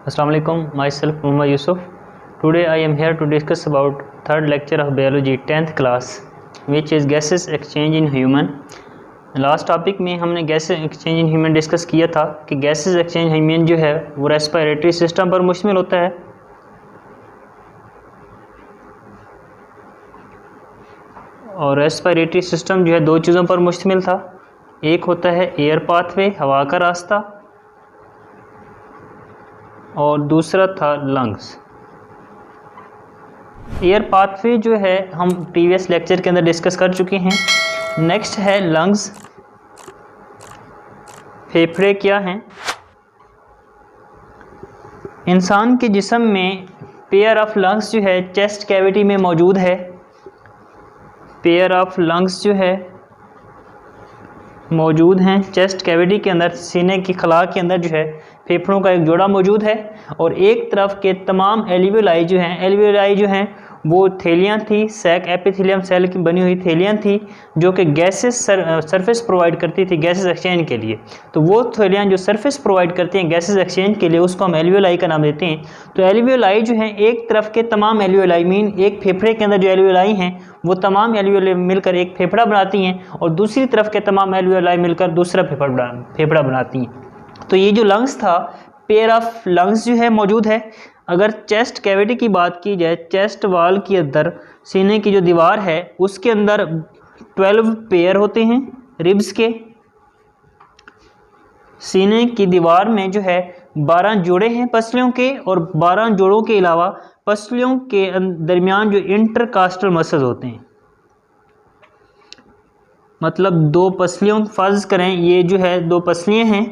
Assalamu alaikum, myself Muhammad Yusuf. Today I am here to discuss about third lecture of biology 10th class, which is gases exchange in human. Last topic में हमने gases exchange in human discuss किया था कि gases exchange human जो है वो respiratory system पर मुश्तमिल होता है। और रेस्पिरेटरी सिस्टम जो है दो चीज़ों पर मुश्तमिल था, एक होता है एयर पाथवे, हवा का रास्ता, और दूसरा था लंग्स। एयर पाथवे जो है हम प्रीवियस लेक्चर के अंदर डिस्कस कर चुके हैं। नेक्स्ट है लंग्स। फेफड़े क्या हैं? इंसान के जिस्म में पेयर ऑफ लंग्स जो है चेस्ट कैविटी में मौजूद है। पेयर ऑफ लंग्स जो है मौजूद हैं चेस्ट कैविटी के अंदर, सीने की खला के अंदर जो है फेफड़ों का एक जोड़ा मौजूद है। और एक तरफ के तमाम एल्वियोलाई जो हैं वो थैलियाँ थी, सैक एपिथेलियम सेल की बनी हुई थैलियाँ थी जो कि गैसेस सरफेस प्रोवाइड करती थी गैसेस एक्सचेंज के लिए। तो वो थैलियाँ जो सरफेस प्रोवाइड करती हैं गैसेस एक्सचेंज के लिए उसको हम एल्वियोलाई का नाम देते हैं। तो एल्वियोलाई जो हैं एक तरफ के तमाम एल्वियोलाई मीन एक फेफड़े के अंदर जो एल्वियोलाई हैं वो तमाम एल्वियोलाई मिलकर एक फेफड़ा बनाती हैं और दूसरी तरफ के तमाम एल्वियोलाई मिलकर दूसरा फेफड़ा बनाती हैं। तो ये जो लंग्स था, पेयर ऑफ लंग्स जो है मौजूद है। अगर चेस्ट कैविटी की बात की जाए, चेस्ट वाल के अंदर सीने की जो दीवार है उसके अंदर 12 पेयर होते हैं रिब्स के। सीने की दीवार में जो है 12 जोड़े हैं पसलियों के, और 12 जोड़ों के अलावा पसलियों के दरमियान जो इंटरकास्टल मसल्स होते हैं, मतलब दो पसलियों, फर्ज करें ये जो है दो पसलियाँ हैं,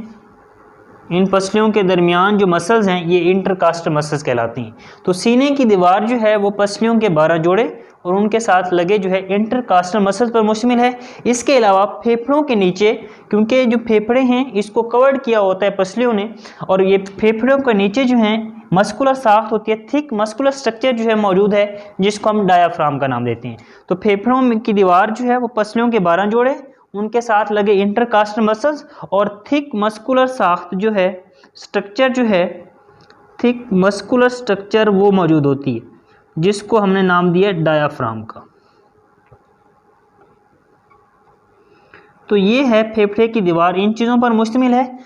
इन पसलियों के दरमियान जो मसल्स हैं ये इंटरकास्टल मसल्स कहलाती हैं। तो सीने की दीवार जो है वो पसलियों के 12 जोड़े और उनके साथ लगे जो है इंटरकास्टल मसल्स पर मुश्तमिल है। इसके अलावा फेफड़ों के नीचे, क्योंकि जो फेफड़े हैं इसको कवर्ड किया होता है पसलियों ने, और ये फेफड़ों के नीचे जो हैं मस्कुलर साख्त होती है, थिक मस्कुलर स्ट्रक्चर जो है मौजूद है जिसको हम डायाफ्राम का नाम देते हैं। तो फेफड़ों की दीवार जो है वो पसलियों के 12 जोड़े, उनके साथ लगे इंटरकास्टल मसल्स और थिक मस्कुलर साख्त जो है स्ट्रक्चर जो है थिक मस्कुलर स्ट्रक्चर वो मौजूद होती है जिसको हमने नाम दिया डायाफ्राम का। तो ये है फेफड़े की दीवार, इन चीज़ों पर मुश्तमिल है।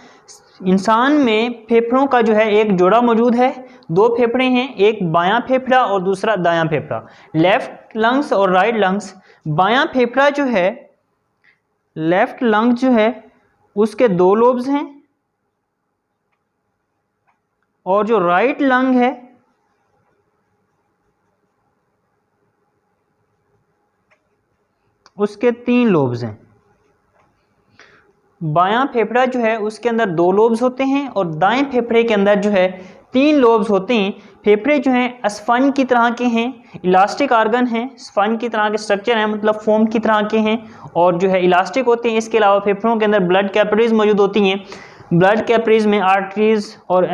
इंसान में फेफड़ों का जो है एक जोड़ा मौजूद है, दो फेफड़े हैं, एक बायां फेफड़ा और दूसरा दायां फेफड़ा, लेफ्ट लंग्स और राइट लंग्स। बायां फेफड़ा जो है, लेफ्ट लंग जो है उसके 2 लोब्स हैं, और जो राइट लंग है उसके 3 लोब्स हैं। बायां फेफड़ा जो है उसके अंदर 2 लोब्स होते हैं और दाएं फेफड़े के अंदर जो है 3 लोब्स होते हैं। फेफड़े जो हैं स्पंज की तरह के हैं, इलास्टिक आर्गन हैं, स्पंज की तरह के स्ट्रक्चर हैं, मतलब फोम की तरह के हैं और जो है इलास्टिक होते हैं। इसके अलावा फेफड़ों के अंदर ब्लड कैपिलरीज मौजूद होती हैं, ब्लड कैपिलरीज में आर्टरीज और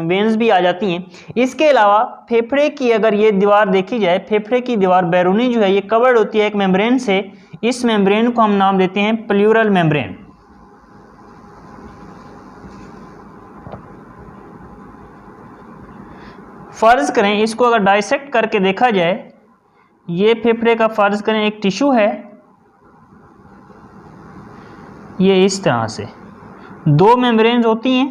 वेन्स भी आ जाती हैं। इसके अलावा फेफड़े की अगर ये दीवार देखी जाए, फेफड़े की दीवार बैरूनी जो है ये कवर्ड होती है एक मेम्ब्रेन से। इस मेम्ब्रेन को हम नाम देते हैं प्लूरल मेम्ब्रेन। फर्ज करें इसको अगर डाइसेक्ट करके देखा जाए, ये फेफड़े का फर्ज करें एक टिश्यू है, ये इस तरह से 2 मेम्ब्रेन्स होती हैं,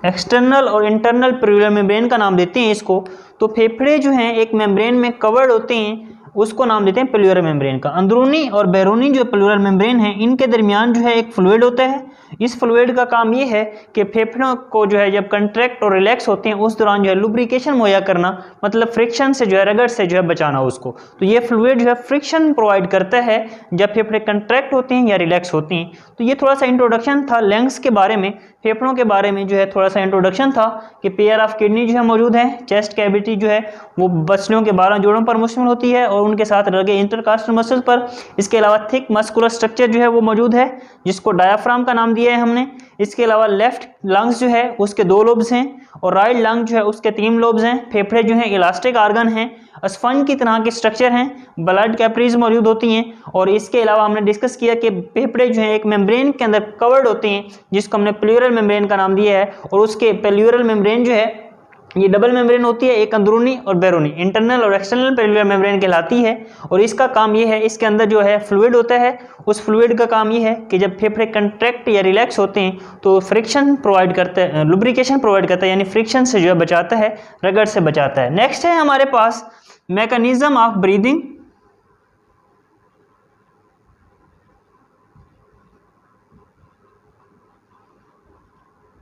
एक्सटर्नल और इंटरनल प्लूरल मेम्ब्रेन का नाम देते हैं इसको। तो फेफड़े जो हैं एक मेम्ब्रेन में कवर्ड होते हैं, उसको नाम देते हैं प्लूरल मेम्ब्रेन का। अंदरूनी और बैरूनी जो प्लूरल मेम्ब्रेन है इनके दरमियान जो है एक फ्लूइड होता है। इस फ्लूइड का काम ये है कि फेफड़ों को जो है जब कंट्रैक्ट और रिलैक्स होते हैं उस दौरान जो है लुब्रिकेशन मुहैया करना, मतलब फ्रिक्शन से जो है, रगड़ से जो है बचाना उसको। तो ये फ्लूइड जो है फ्रिक्शन प्रोवाइड करता है जब फेफड़े कंट्रैक्ट होते हैं या रिलैक्स होते हैं। तो ये थोड़ा सा इंट्रोडक्शन था लंग्स के बारे में, फेफड़ों के बारे में जो है थोड़ा सा इंट्रोडक्शन था कि पेयर ऑफ किडनी जो है मौजूद है। चेस्ट कैविटी जो है वो पसलियों के 12 जोड़ों पर मुश्तमिल होती है और उनके साथ लगे इंटरकास्टल मसल्स पर। इसके अलावा थिक मस्कुलर स्ट्रक्चर जो है वो मौजूद है जिसको डायाफ्राम का नाम दिया है हमने। इसके अलावा लेफ्ट लंग्स जो है उसके 2 लोब्स हैं और राइट लंग जो है उसके 3 लोब्स हैं। फेफड़े जो हैं इलास्टिक आर्गन हैं, स्पंज की तरह के स्ट्रक्चर हैं, ब्लड कैपिलरीज मौजूद होती हैं। और इसके अलावा हमने डिस्कस किया कि फेफड़े जो हैं एक मेम्ब्रेन के अंदर कवर्ड होते हैं जिसको हमने प्लूरल मेम्ब्रेन का नाम दिया है। और उसके प्लूरल मेम्ब्रेन जो है ये डबल मेम्ब्रेन होती है, एक अंदरूनी और बैरूनी, इंटरनल और एक्सटर्नल पेल्वियर मेम्ब्रेन कहलाती है। और इसका काम ये है, इसके अंदर जो है फ्लूइड होता है, उस फ्लूइड का काम ये है कि जब फेफड़े कंट्रैक्ट या रिलैक्स होते हैं तो फ्रिक्शन प्रोवाइड करता है, लुब्रिकेशन प्रोवाइड करता है, यानी फ्रिक्शन से जो है बचाता है, रगड़ से बचाता है। नेक्स्ट है हमारे पास मैकेनिज्म ऑफ ब्रीदिंग।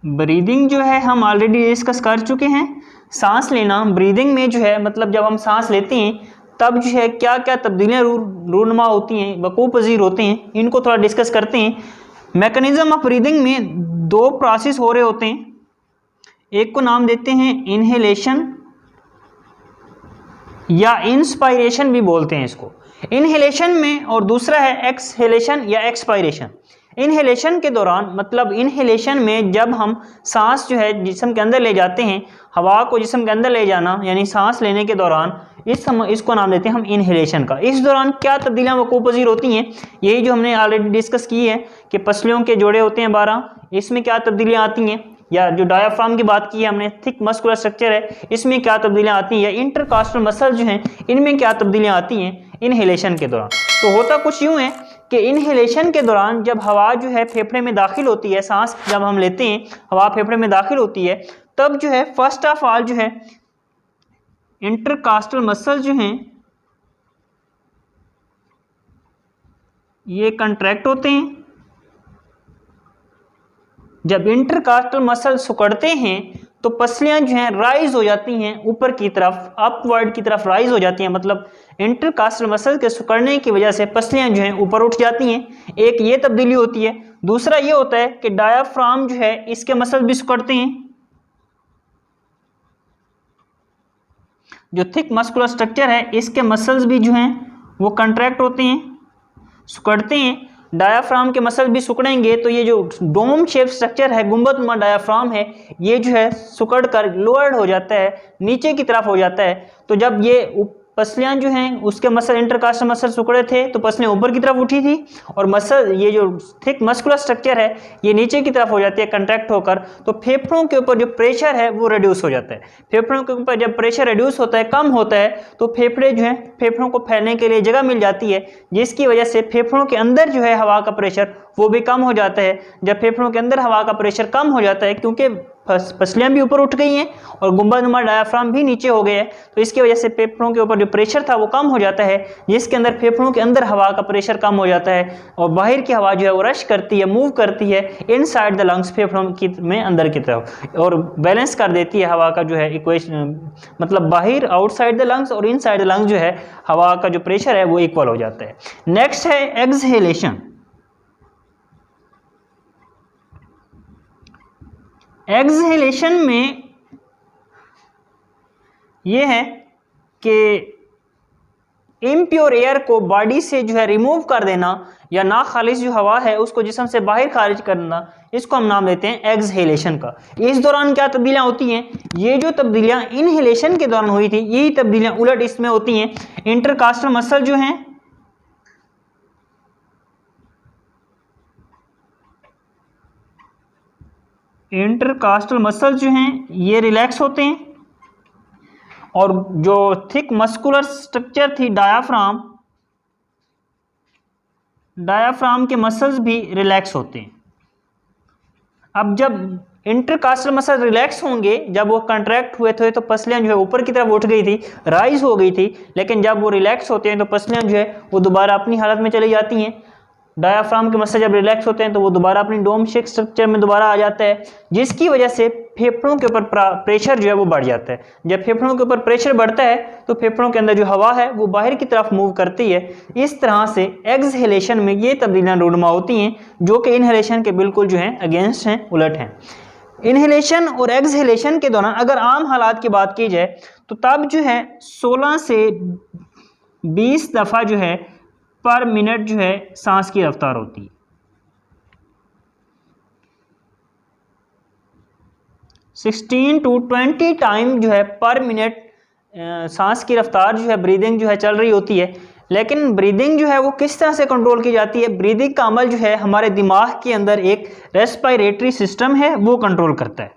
ब्रीदिंग जो है हम ऑलरेडी डिस्कस कर चुके हैं। सांस लेना, ब्रीदिंग में जो है मतलब जब हम सांस लेते हैं तब जो है क्या क्या तब्दीलियाँ रूनुमा होती हैं, वकूफ़ पज़ीर होते हैं, इनको थोड़ा डिस्कस करते हैं। मैकेनिज्म ऑफ ब्रीदिंग में 2 प्रोसेस हो रहे होते हैं, एक को नाम देते हैं इनहेलेशन या इंस्पायरेशन भी बोलते हैं इसको, इनहेलेशन में, और दूसरा है एक्सहेलेशन या एक्सपायरेशन। इनहेलेशन के दौरान मतलब इनहेलेशन में जब हम सांस जो है जिस्म के अंदर ले जाते हैं, हवा को जिस्म के अंदर ले जाना यानी सांस लेने के दौरान इसको नाम देते हैं हम इनहेलेशन का। इस दौरान क्या तब्दीलियाँ वकूफ़ पज़ीर होती हैं, यही जो हमने ऑलरेडी डिस्कस की है कि पसलियों के जोड़े होते हैं 12, इसमें क्या तब्दीलियाँ आती हैं, या जो डायाफ्राम की बात की है हमने, थिक मस्कुलर स्ट्रक्चर है, इसमें क्या तब्दीलियाँ आती हैं, या इंटरकास्टल मसल जो हैं इनमें क्या तब्दीलियाँ आती हैं इनहेलेशन के दौरान। तो होता कुछ यूँ है कि इनहेलेशन के दौरान जब हवा जो है फेफड़े में दाखिल होती है, सांस जब हम लेते हैं हवा फेफड़े में दाखिल होती है, तब जो है फर्स्ट ऑफ ऑल जो है इंटरकास्टल मसल जो हैं ये कंट्रैक्ट होते हैं। जब इंटरकास्टल मसल सिकुड़ते हैं तो पसलियां जो हैं राइज हो जाती हैं ऊपर की तरफ, अपवर्ड की तरफ राइज हो जाती हैं, मतलब इंटरकास्टल मसल के सिकुड़ने की वजह से पसलियां जो हैं ऊपर उठ जाती हैं। एक ये तब्दीली होती है। दूसरा ये होता है कि डायाफ्राम जो है इसके मसल भी सिकुड़ते हैं, जो थिक मस्कुलर स्ट्रक्चर है इसके मसल्स भी जो हैं वो कंट्रैक्ट होते हैं, सिकुड़ते हैं। डायाफ्राम के मसल भी सिकुड़ेंगे तो ये जो डोम शेप स्ट्रक्चर है, गुंबदनुमा डायाफ्राम है, ये जो है सिकुड़ कर लोअर्ड हो जाता है, नीचे की तरफ हो जाता है। तो जब ये पसलियां जो हैं उसके मसल इंटरकास्टल मसल सिकुड़े थे तो पसलियां ऊपर की तरफ उठी थी, और मसल ये जो थिक मस्कुलर स्ट्रक्चर है ये नीचे की तरफ हो जाती है कंट्रैक्ट होकर। तो फेफड़ों के ऊपर जो प्रेशर है वो रिड्यूस हो जाता है। फेफड़ों के ऊपर जब प्रेशर रिड्यूस होता है, कम होता है, तो फेफड़े जो हैं फेफड़ों को फैलने के लिए जगह मिल जाती है, जिसकी वजह से फेफड़ों के अंदर जो है हवा का प्रेशर वो भी कम हो जाता है। जब फेफड़ों के अंदर हवा का प्रेशर कम हो जाता है, क्योंकि पसलियां भी ऊपर उठ गई हैं और गुंबदनुमा डायाफ्राम भी नीचे हो गए हैं, तो इसकी वजह से फेफड़ों के ऊपर जो प्रेशर था वो कम हो जाता है, जिसके अंदर फेफड़ों के अंदर हवा का प्रेशर कम हो जाता है और बाहर की हवा जो है वो रश करती है, मूव करती है इनसाइड द लंग्स, फेफड़ों की में अंदर की तरफ, और बैलेंस कर देती है हवा का जो है इक्वेशन, मतलब बाहर आउटसाइड द लंग्स और इनसाइड द लंग्स जो है हवा का जो प्रेशर है वो इक्वल हो जाता है। नेक्स्ट है एक्सहेलेशन। एक्सहेलेशन में यह है कि इम्प्योर एयर को बॉडी से जो है रिमूव कर देना, या ना खालिश जो हवा है उसको जिस्म से बाहर खारिज करना, इसको हम नाम देते हैं एक्सहेलेशन का। इस दौरान क्या तब्दीलियां होती हैं, ये जो तब्दीलियां इनहेलेशन के दौरान हुई थी यही तब्दीलियां उलट इसमें होती हैं। इंटरकास्टल मसल जो हैं इंटरकास्टल मसल जो हैं ये रिलैक्स होते हैं, और जो थिक मस्कुलर स्ट्रक्चर थी डायाफ्राम के मसल्स भी रिलैक्स होते हैं। अब जब इंटरकास्टल मसल रिलैक्स होंगे, जब वो कंट्रैक्ट हुए थे तो पसलियां जो है ऊपर की तरफ उठ गई थी, राइज हो गई थी, लेकिन जब वो रिलैक्स होते हैं तो पसलियां जो है वो दोबारा अपनी हालत में चली जाती हैं। डायाफ्राम के मसल जब रिलैक्स होते हैं तो वो दोबारा अपनी डोम शेप स्ट्रक्चर में दोबारा आ जाता है, जिसकी वजह से फेफड़ों के ऊपर प्रेशर जो है वो बढ़ जाता है। जब फेफड़ों के ऊपर प्रेशर बढ़ता है तो फेफड़ों के अंदर जो हवा है वो बाहर की तरफ मूव करती है। इस तरह से एक्सहेलेशन में ये तब्दीलियां रूनुमा होती हैं, जो कि इनहेलेशन के बिल्कुल जो हैं अगेंस्ट हैं, उलट हैं। इनहेलेशन और एक्सहेलेशन के दौरान अगर आम हालात की बात की जाए तो तब जो है 16 से 20 दफ़ा जो है पर मिनट जो है सांस की रफ्तार होती है। 16 to 20 टाइम जो है पर मिनट सांस की रफ्तार जो है ब्रीदिंग जो है चल रही होती है। लेकिन ब्रीदिंग जो है वो किस तरह से कंट्रोल की जाती है? ब्रीदिंग का अमल जो है हमारे दिमाग के अंदर एक रेस्पिरेटरी सिस्टम है वो कंट्रोल करता है।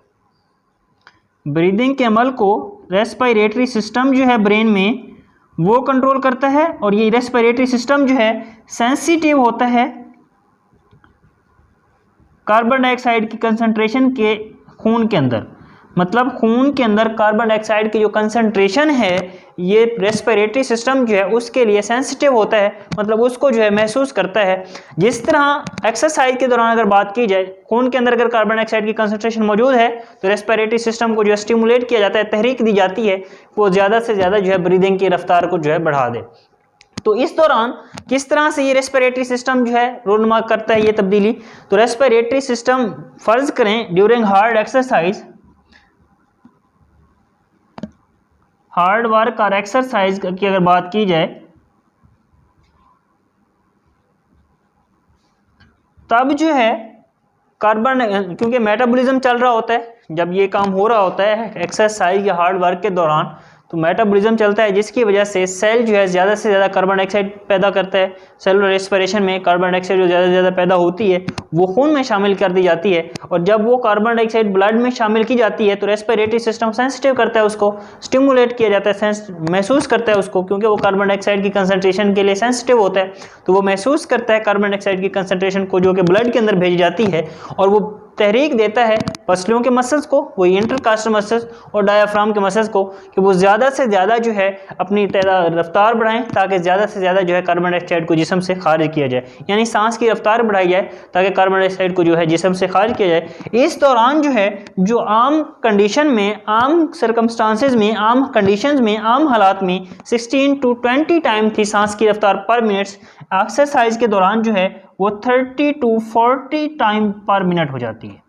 ब्रीदिंग के अमल को रेस्पिरेटरी सिस्टम जो है ब्रेन में वो कंट्रोल करता है, और ये रेस्पिरेटरी सिस्टम जो है सेंसिटिव होता है कार्बन डाइऑक्साइड की कंसंट्रेशन के खून के अंदर। मतलब खून के अंदर कार्बन डाइऑक्साइड की जो कंसंट्रेशन है ये रेस्पिरेटरी सिस्टम जो है उसके लिए सेंसिटिव होता है, मतलब उसको जो है महसूस करता है। जिस तरह एक्सरसाइज के दौरान अगर बात की जाए, खून के अंदर अगर कार्बन डाइऑक्साइड की कंसंट्रेशन मौजूद है तो रेस्पिरेटरी सिस्टम को जो है स्टिमुलेट किया जाता है, तहरीक दी जाती है, वो ज़्यादा से ज़्यादा जो है ब्रीदिंग की रफ्तार को जो है बढ़ा दे। तो इस दौरान किस तरह से ये रेस्पिरेटरी सिस्टम जो है रोनमा करता है ये तब्दीली? तो रेस्पिरेटरी सिस्टम फर्ज करें during hard exercise, hard work और एक्सरसाइज की अगर बात की जाए, तब जो है कार्बन, क्योंकि मेटाबॉलिज्म चल रहा होता है जब ये काम हो रहा होता है एक्सरसाइज या हार्ड वर्क के दौरान, तो मेटाबॉलिज्म चलता है जिसकी वजह से सेल जो है ज़्यादा से ज़्यादा कार्बन डाइऑक्साइड पैदा करता है। सेलुलर रेस्पिरेशन में कार्बन डाइऑक्साइड जो ज़्यादा से ज़्यादा पैदा होती है वो खून में शामिल कर दी जाती है, और जब वो कार्बन डाइऑक्साइड ब्लड में शामिल की जाती है तो रेस्पिरेटरी सिस्टम सेंसिटिव करता है, उसको स्टिमुलेट किया जाता है, महसूस करता है उसको, क्योंकि वो कार्बन डाइऑक्साइड की कंसंट्रेशन के लिए सेंसिटिव होता है, तो वो महसूस करता है कार्बन डाइऑक्साइड की कंसंट्रेशन को जो कि ब्लड के अंदर भेजी जाती है, और वो तहरीक देता है पसलियों के मसल्स को, वो इंटरकास्टल मसल्स और डायाफ्राम के मसल्स को, कि वो ज़्यादा से ज़्यादा जो है अपनी रफ्तार बढ़ाएं ताकि ज़्यादा से ज़्यादा जो है कार्बन डाइऑक्साइड को जिस्म से खारिज किया जाए, यानी सांस की रफ्तार बढ़ाई जाए ताकि कार्बन डाइऑक्साइड को जो है जिस्म से खारिज किया जाए। इस दौरान जो है जो आम कंडीशन में, आम सर्कमस्टांसेस में, आम कंडीशंस में, आम हालात में 16 to 20 टाइम थी सांस की रफ्तार पर मिनट, एक्सरसाइज के दौरान जो है वो 30 to 40 टाइम पर मिनट हो जाती है।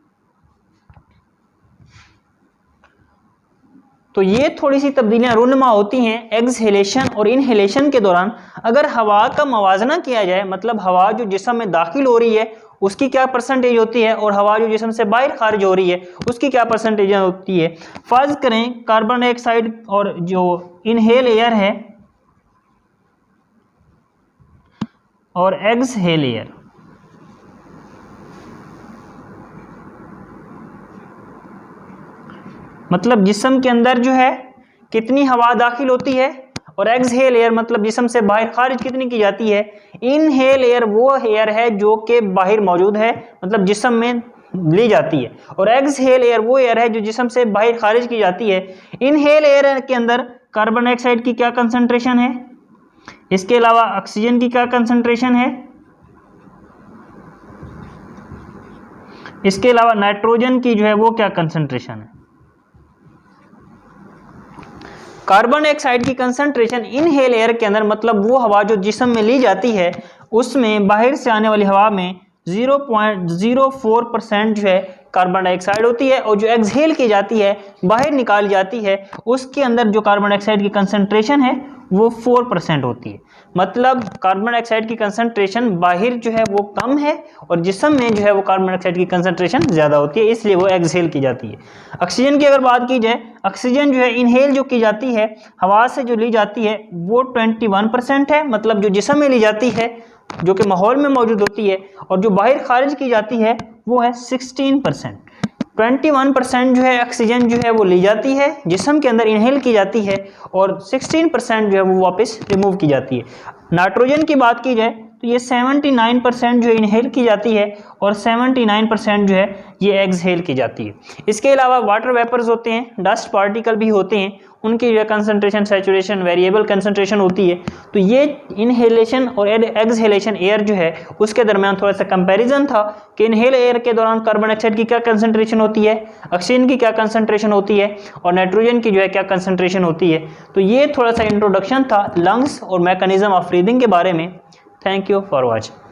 तो ये थोड़ी सी तब्दीलियां रूनुमा होती हैं एक्सहेलेशन और इनहेलेशन के दौरान। अगर हवा का मवाजना किया जाए, मतलब हवा जो जिस्म में दाखिल हो रही है उसकी क्या परसेंटेज होती है और हवा जो जिस्म से बाहर खारिज हो रही है उसकी क्या परसेंटेज होती है। फर्ज करें कार्बन डाइऑक्साइड और जो इनहेल एयर है और एक्सहेल एयर, मतलब जिस्म के अंदर जो है कितनी हवा दाखिल होती है, और एक्सहेल एयर मतलब जिस्म से बाहर खारिज कितनी की जाती है। इनहेल एयर वो एयर है जो कि बाहर मौजूद है, मतलब जिस्म में ली जाती है, और एक्सहेल एयर वो एयर है जो जिस्म से बाहर खारिज की जाती है। इनहेल एयर के अंदर कार्बन डाइऑक्साइड की क्या कंसंट्रेशन है, इसके अलावा ऑक्सीजन की क्या कंसंट्रेशन है, इसके अलावा नाइट्रोजन की जो है वो क्या कंसंट्रेशन है। कार्बन डाइऑक्साइड की कंसंट्रेशन इनहेल एयर के अंदर, मतलब वो हवा जो जिस्म में ली जाती है उसमें बाहर से आने वाली हवा में 0.04% जो है कार्बन डाइऑक्साइड होती है, और जो एक्सहेल की जाती है बाहर निकाल जाती है उसके अंदर जो कार्बन डाइऑक्साइड की कंसंट्रेशन है वो 4% होती है। मतलब कार्बन डाइऑक्साइड की कंसंट्रेशन बाहर जो है वो कम है और जिस्म में जो है वो कार्बन डाइऑक्साइड की कंसंट्रेशन ज़्यादा होती है, इसलिए वो एक्सहेल की जाती है। ऑक्सीजन की अगर बात की जाए, ऑक्सीजन जो है इनहेल जो की जाती है हवा से जो ली जाती है वो 21% है, मतलब जो जिस्म में ली जाती है जो कि माहौल में मौजूद होती है, और जो बाहर खारिज की जाती है वो है 16%। 21% जो है ऑक्सीजन जो है वो ली जाती है जिस्म के अंदर इनहेल की जाती है, और 16% जो है वो वापस रिमूव की जाती है। नाइट्रोजन की बात की जाए तो ये 79% जो इनहेल की जाती है और 79% जो है ये एक्सहेल की जाती है। इसके अलावा वाटर वेपर्स होते हैं, डस्ट पार्टिकल भी होते हैं, उनकी जो है कंसंट्रेशन सैचुरेशन वेरिएबल कंसंट्रेशन होती है। तो ये इनहेलेशन और एक्सहेलेशन एयर जो है उसके दरमियान थोड़ा सा कंपैरिजन था कि इनहेल एयर के दौरान कार्बन डाइऑक्साइड की क्या कंसंट्रेशन होती है, ऑक्सीजन की क्या कंसंट्रेशन होती है, और नाइट्रोजन की जो है क्या कंसंट्रेशन होती है। तो ये थोड़ा सा इंट्रोडक्शन था लंग्स और मैकेनिज्म ऑफ ब्रीदिंग के बारे में। Thank you for watching.